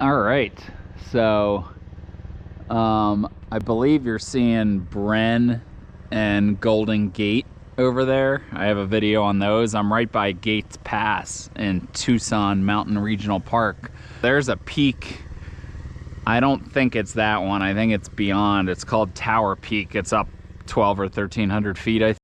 All right, so I believe you're seeing Bren and Golden Gate over there. I have a video on those. I'm right by Gates Pass in Tucson Mountain Regional Park. There's a peak. I don't think it's that one. I think it's beyond. It's called Tower Peak. It's up 12 or 1300 feet, I think.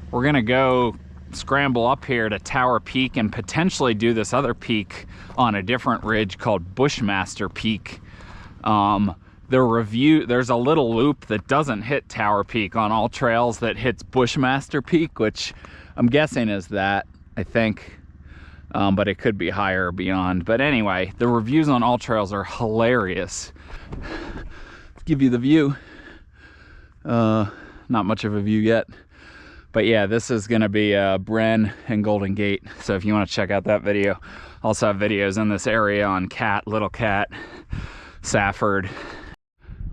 We're gonna go scramble up here to Tower Peak and potentially do this other peak on a different ridge called Bushmaster Peak. There's a little loop that doesn't hit Tower Peak on all trails that hits Bushmaster Peak, which I'm guessing is that, I think, but it could be higher or beyond. But anyway, the reviews on all trails are hilarious. Let's give you the view. Not much of a view yet. But yeah, this is gonna be Bren and Golden Gate. So if you wanna check out that video, also have videos in this area on Cat, Little Cat, Safford.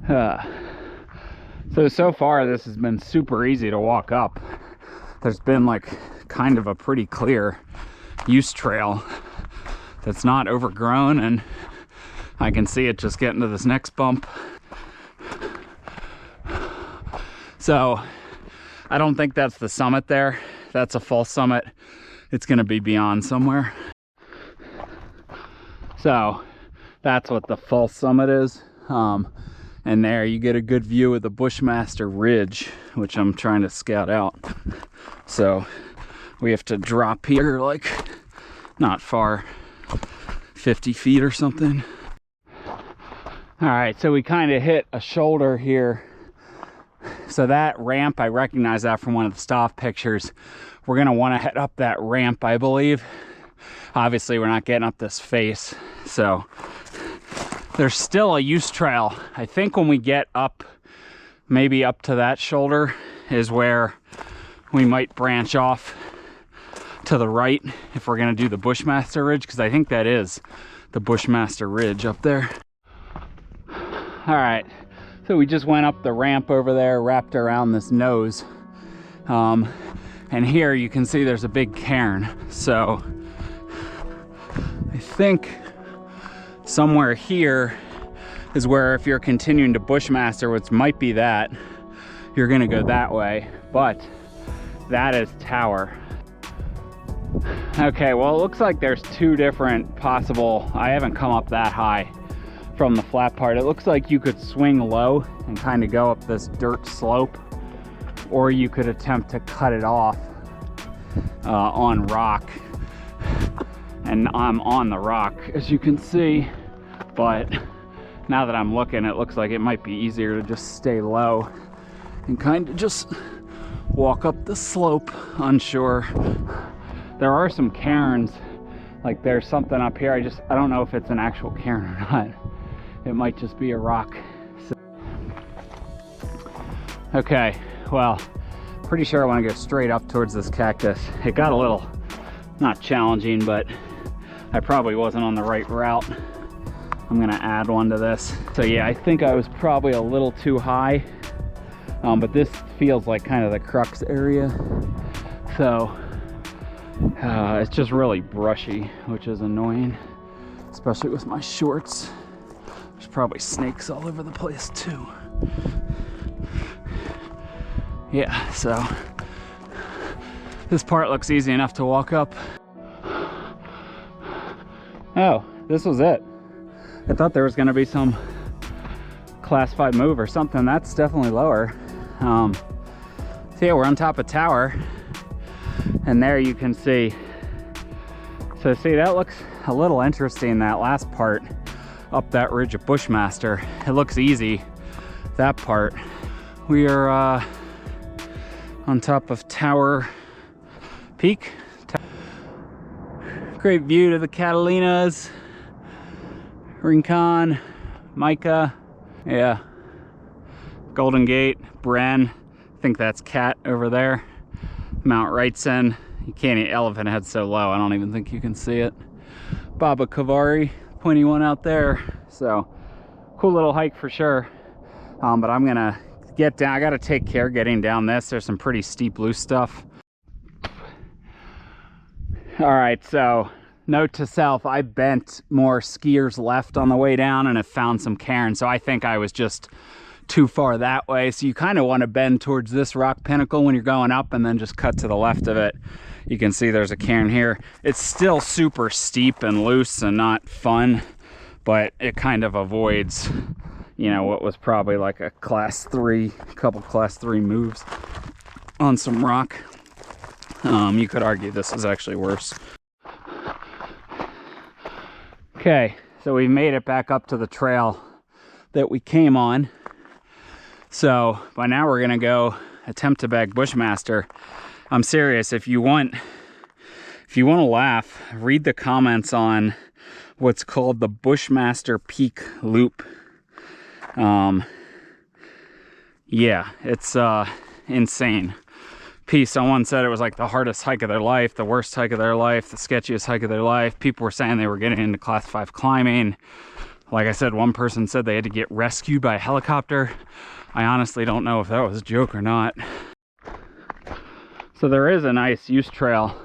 So far this has been super easy to walk up. There's been like kind of a pretty clear use trail that's not overgrown, and I can see it just getting to this next bump. So I don't think that's the summit there. That's a false summit. It's gonna be beyond somewhere. So that's what the false summit is. And there you get a good view of the Bushmaster Ridge, which I'm trying to scout out. So we have to drop here like not far, 50 feet or something. All right, so we kind of hit a shoulder here. So that ramp, I recognize that from one of the stock pictures. We're gonna wanna head up that ramp, I believe. Obviously, we're not getting up this face. So there's still a use trail. I think when we get up, maybe up to that shoulder is where we might branch off to the right if we're gonna do the Bushmaster Ridge, because I think that is the Bushmaster Ridge up there. All right. So we just went up the ramp over there, wrapped around this nose. And here you can see there's a big cairn. So I think somewhere here is where, if you're continuing to Bushmaster, which might be that, you're gonna go that way, but that is Tower. Okay, well, it looks like there's two different possible, I haven't come up that high from the flat part. It looks like you could swing low and kind of go up this dirt slope, or you could attempt to cut it off on rock. And I'm on the rock, as you can see, but now that I'm looking, it looks like it might be easier to just stay low and kind of just walk up the slope. Unsure. There are some cairns, like there's something up here. I don't know if it's an actual cairn or not. It might just be a rock. So, okay, well, pretty sure I want to go straight up towards this cactus. It got a little, not challenging, but I probably wasn't on the right route. I'm gonna add one to this. So yeah, I think I was probably a little too high, but this feels like kind of the crux area. So it's just really brushy, which is annoying, especially with my shorts. There's probably snakes all over the place too. Yeah, so this part looks easy enough to walk up. Oh, this was it. I thought there was gonna be some class 5 move or something. That's definitely lower. So yeah, we're on top of Tower, and there you can see. So see, that looks a little interesting, that last part up that ridge of Bushmaster. It looks easy, that part. We are on top of Tower Peak. Great view to the Catalinas, Rincon, Micah, yeah, Golden Gate, Bren, I think that's Cat over there, Mount Wrightson, You can't eat elephant head so low. I don't even think you can see it. Baba Kavari, pointy one out there. So cool little hike for sure. But I'm gonna get down. I gotta take care getting down this. There's some pretty steep loose stuff. All right, so note to self, I bent more skiers left on the way down and have found some cairns. So I think I was just too far that way. So you kind of want to bend towards this rock pinnacle when you're going up and then just cut to the left of it. You can see there's a cairn here. It's still super steep and loose and not fun, but it kind of avoids, you know, what was probably like a couple class 3 moves on some rock. You could argue this is actually worse. Okay, so we made it back up to the trail that we came on. So by now we're gonna go attempt to bag Bushmaster. I'm serious, if you want to laugh, read the comments on what's called the Bushmaster Peak Loop. Yeah, it's insane. Someone said it was like the hardest hike of their life, the worst hike of their life, the sketchiest hike of their life. People were saying they were getting into class 5 climbing. Like I said, one person said they had to get rescued by a helicopter. I honestly don't know if that was a joke or not. So there is a nice use trail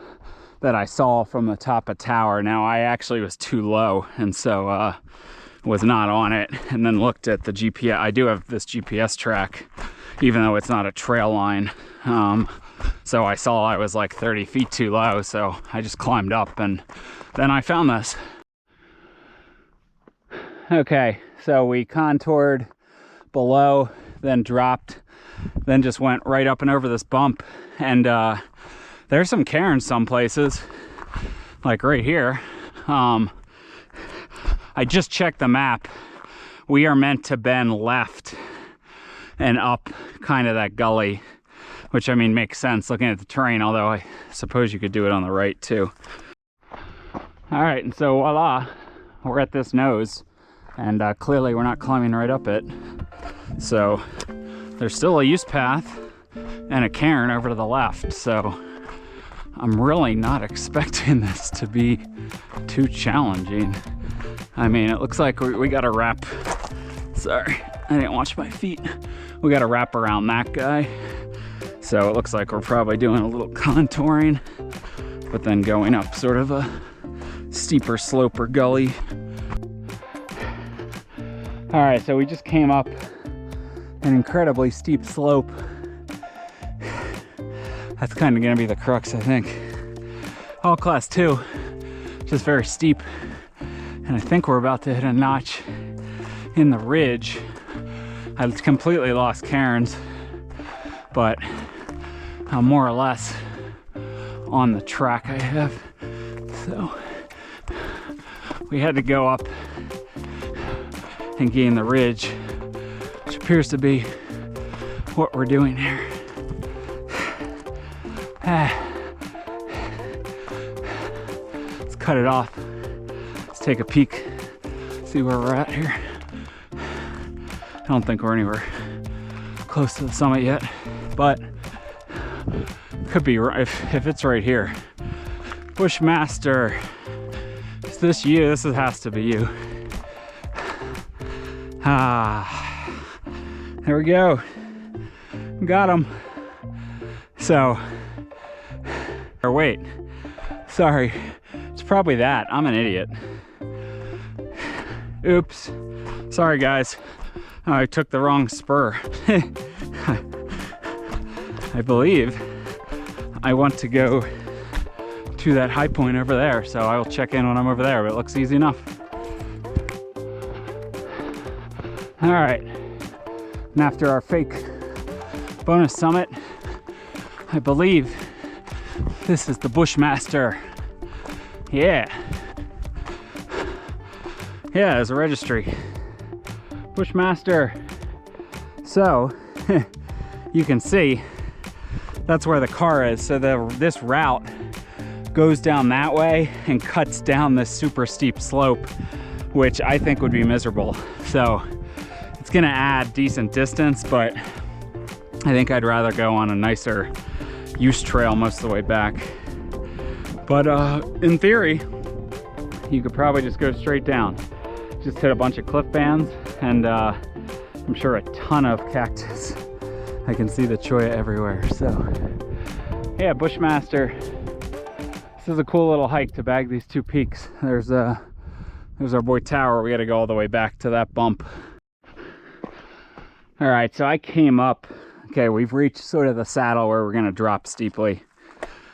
that I saw from the top of tower. Now I actually was too low and so was not on it, and then looked at the GPS. I do have this GPS track, even though it's not a trail line. So I saw I was like 30 feet too low, so I just climbed up and then I found this. Okay, so we contoured below, then dropped, then just went right up and over this bump, and there's some cairns some places, like right here. I just checked the map. We are meant to bend left and up kind of that gully, which I mean makes sense looking at the terrain, although I suppose you could do it on the right too. All right, and so voila, we're at this nose, and clearly we're not climbing right up it. So there's still a use path and a cairn over to the left, so I'm really not expecting this to be too challenging. I mean, it looks like we got to wrap, sorry, I didn't watch my feet. We got to wrap around that guy. So it looks like we're probably doing a little contouring, but then going up sort of a steeper slope or gully. All right, so we just came up an incredibly steep slope. That's kind of gonna be the crux, I think. All class 2, just very steep. And I think we're about to hit a notch in the ridge. I completely lost cairns, but I'm more or less on the track I have. So we had to go up and gain the ridge, which appears to be what we're doing here. Let's cut it off. Let's take a peek, see where we're at here. I don't think we're anywhere close to the summit yet, but could be right if it's right here. Bushmaster, is this you? This has to be you. There we go. Got him. So, or wait, sorry, it's probably that. I'm an idiot. Oops. Sorry, guys. I took the wrong spur. I believe I want to go to that high point over there, so I will check in when I'm over there, but it looks easy enough. All right, and after our fake bonus summit, I believe this is the Bushmaster. Yeah, there's a registry. Bushmaster. So you can see that's where the car is. So this route goes down that way and cuts down this super steep slope, which I think would be miserable. So it's gonna add decent distance, but I think I'd rather go on a nicer use trail most of the way back. But in theory, you could probably just go straight down. Just hit a bunch of cliff bands and I'm sure a ton of cactus. I can see the cholla everywhere. So yeah, Bushmaster. This is a cool little hike to bag these two peaks. There's our boy tower. We got to go all the way back to that bump. All right, so I came up. Okay, we've reached sort of the saddle where we're gonna drop steeply.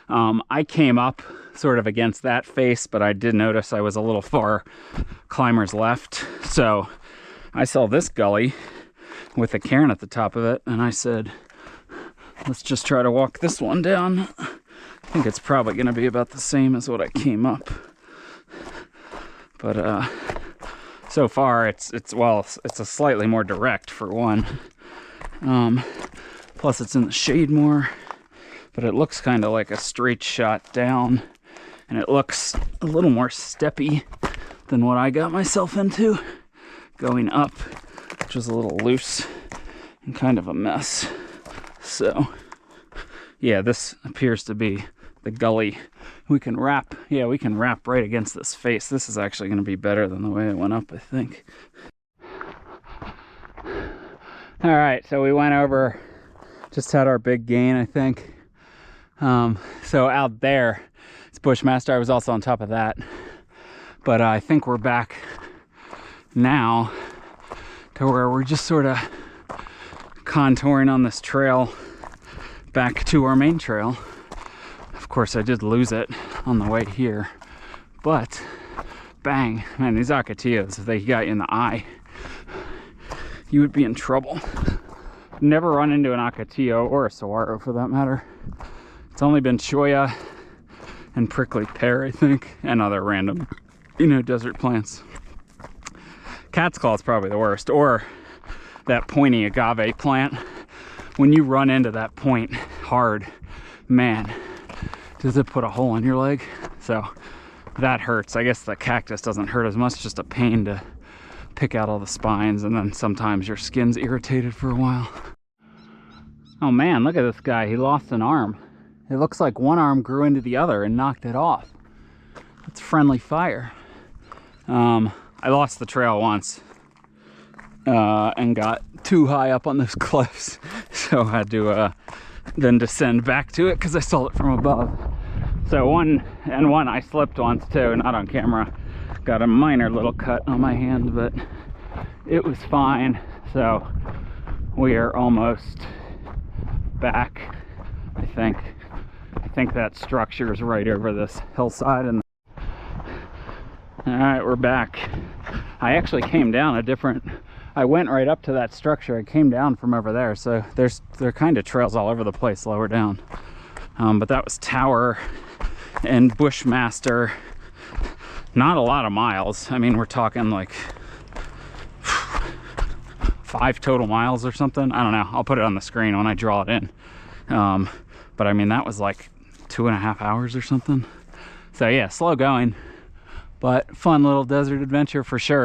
I came up sort of against that face, but I did notice I was a little far climber's left. So I saw this gully with a cairn at the top of it, and I said, let's just try to walk this one down. I think it's probably gonna be about the same as what I came up. But so far it's a slightly more direct for one. Plus it's in the shade more, but it looks kind of like a straight shot down, and it looks a little more steppy than what I got myself into going up, which was a little loose and kind of a mess. So yeah, this appears to be the gully. We can wrap right against this face. This is actually going to be better than the way it went up, I think. All right, so we went over, just had our big gain, I think. So out there, it's Bushmaster. I was also on top of that. But I think we're back now to where we're just sort of contouring on this trail back to our main trail. Of course, I did lose it on the way here, but bang, man, these Ocotillos, if they got you in the eye, you would be in trouble. Never run into an Ocotillo or a saguaro for that matter. It's only been cholla and prickly pear, I think, and other random, desert plants. Cat's claw is probably the worst, or that pointy agave plant. When you run into that point hard, man, does it put a hole in your leg? So that hurts. I guess the cactus doesn't hurt as much, just a pain to pick out all the spines, and then sometimes your skin's irritated for a while. Oh man, look at this guy. He lost an arm. It looks like one arm grew into the other and knocked it off. That's friendly fire. I lost the trail once and got too high up on those cliffs, so I had to then descend back to it because I saw it from above. So one I slipped once too, not on camera. Got a minor little cut on my hand, but it was fine. So we are almost back, I think. I think that structure is right over this hillside. And all right, we're back. I actually came down I went right up to that structure. I came down from over there, so there are kind of trails all over the place lower down. But that was Tower and Bushmaster. Not a lot of miles. I mean, we're talking like 5 total miles or something. I don't know. I'll put it on the screen when I draw it in. But I mean, that was like 2.5 hours or something. So yeah, slow going, but fun little desert adventure for sure.